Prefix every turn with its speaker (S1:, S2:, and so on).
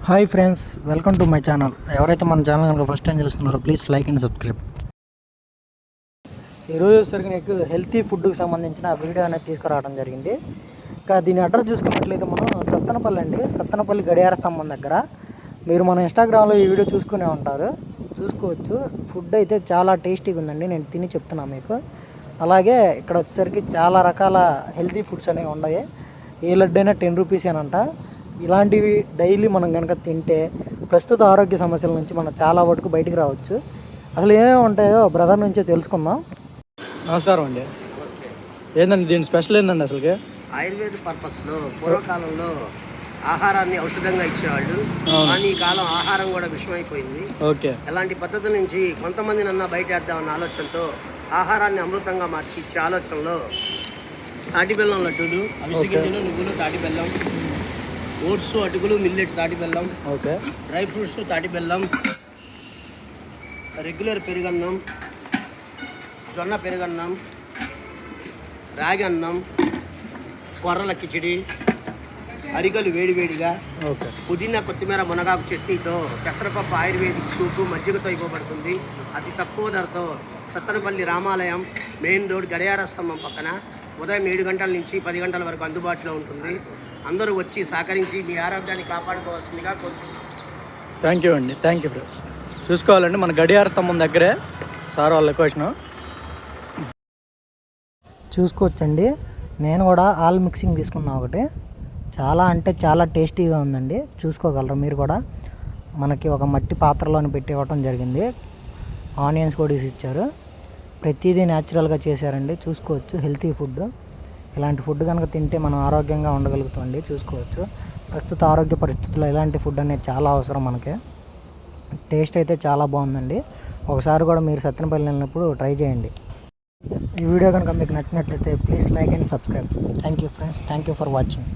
S1: Hi friends, welcome to my channel. ఎవరైతే మన channel కనుక ఫస్ట్ టైం చేస్తున్నారో ప్లీజ్ లైక్ అండ్ సబ్స్క్రైబ్. ఈరోజు వచ్చేసరికి నీకు హెల్తీ ఫుడ్కి సంబంధించిన వీడియో అనేది తీసుకురావడం జరిగింది. ఇంకా దీని అడ్రస్ చూసుకున్నట్లయితే మనం సత్తెనపల్లి అండి, సత్తెనపల్లి గడియార స్తంభం దగ్గర. మీరు మన ఇన్స్టాగ్రామ్లో ఈ వీడియో చూసుకునే ఉంటారు, చూసుకోవచ్చు. ఫుడ్ అయితే చాలా టేస్టీగా ఉందండి, నేను తిని చెప్తున్నాను మీకు. అలాగే ఇక్కడ వచ్చేసరికి చాలా రకాల హెల్తీ ఫుడ్స్ అనేవి ఉన్నాయి. ఏ లడ్డు అయినా 10 రూపీస్ అనంట. ఇలాంటివి డైలీ మనం కనుక తింటే ప్రస్తుత ఆరోగ్య సమస్యల నుంచి మనం చాలా వరకు బయటికి రావచ్చు. అసలు ఏమేమి ఉంటాయో బ్రదర్ నుంచే తెలుసుకుందాం. నమస్కారం అండి. ఏంటండి దీని స్పెషల్ ఏంటండి? అసలుకి
S2: ఆయుర్వేద పర్పస్లో పూర్వకాలంలో ఆహారాన్ని ఔషధంగా ఇచ్చేవాళ్ళు, కానీ ఈ కాలం ఆహారం కూడా విషమైపోయింది.
S1: ఓకే.
S2: ఎలాంటి పద్ధతి నుంచి కొంతమంది నన్న బయటేద్దామన్న ఆలోచనతో ఆహారాన్ని అమృతంగా మార్చి ఇచ్చే ఆలోచనలో తాటి బెల్లం లడ్డూలు, అవిసె గింజలు, నువ్వులు, తాటి బెల్లం, ఓట్స్, అటుకులు, మిల్లెట్, తాటి బెల్లం,
S1: ఓకే,
S2: డ్రై ఫ్రూట్స్, తాటి బెల్లం, రెగ్యులర్ పెరుగన్నం, జొన్న పెరుగన్నం, రాగి అన్నం, కొర్రల కిచిడి, అరికలు వేడివేడిగా, పుదీనా, కొత్తిమీర, మునగాకు చట్నీతో పెసరపప్పు ఆయుర్వేదిక్ సూపు మజ్జిగతో ఇవ్వబడుతుంది. అతి తక్కువ ధరతో సత్తెనపల్లి రామాలయం మెయిన్ రోడ్ గడియార స్తంభం పక్కన ఉదయం 7 గంటల నుంచి 10 గంటల వరకు అందుబాటులో ఉంటుంది. అందరూ వచ్చి సహకరించి మీ ఆరోగ్యాన్ని కాపాడుకోవాల్సిందిగా కోరుతున్నాను.
S1: థ్యాంక్ యూ అండి, థ్యాంక్ యూ. చూసుకోవాలండి, మన గడియార స్తంభం దగ్గరే సార్ వాళ్ళ లొకేషను. చూసుకోవచ్చండి, నేను కూడా ఆల్ మిక్సింగ్ తీసుకున్నా ఒకటి. చాలా అంటే చాలా టేస్టీగా ఉందండి, చూసుకోగలరు మీరు కూడా. మనకి ఒక మట్టి పాత్రలోని పెట్టి ఇవ్వటం జరిగింది. ఆనియన్స్ కూడా ఇచ్చారు. ప్రతిదీ న్యాచురల్గా చేశారండి, చూసుకోవచ్చు. Healthy food. ఇలాంటి ఫుడ్ కనుక తింటే మనం ఆరోగ్యంగా ఉండగలుగుతామండి, చూసుకోవచ్చు. ప్రస్తుత ఆరోగ్య పరిస్థితుల్లో ఇలాంటి ఫుడ్ అనేది చాలా అవసరం మనకి. టేస్ట్ అయితే చాలా బాగుందండి. ఒకసారి కూడా మీరు సత్తెనపల్లి వెళ్ళినప్పుడు ట్రై చేయండి. ఈ వీడియో కనుక మీకు నచ్చినట్లయితే please like and subscribe. Thank you friends, thank you for watching.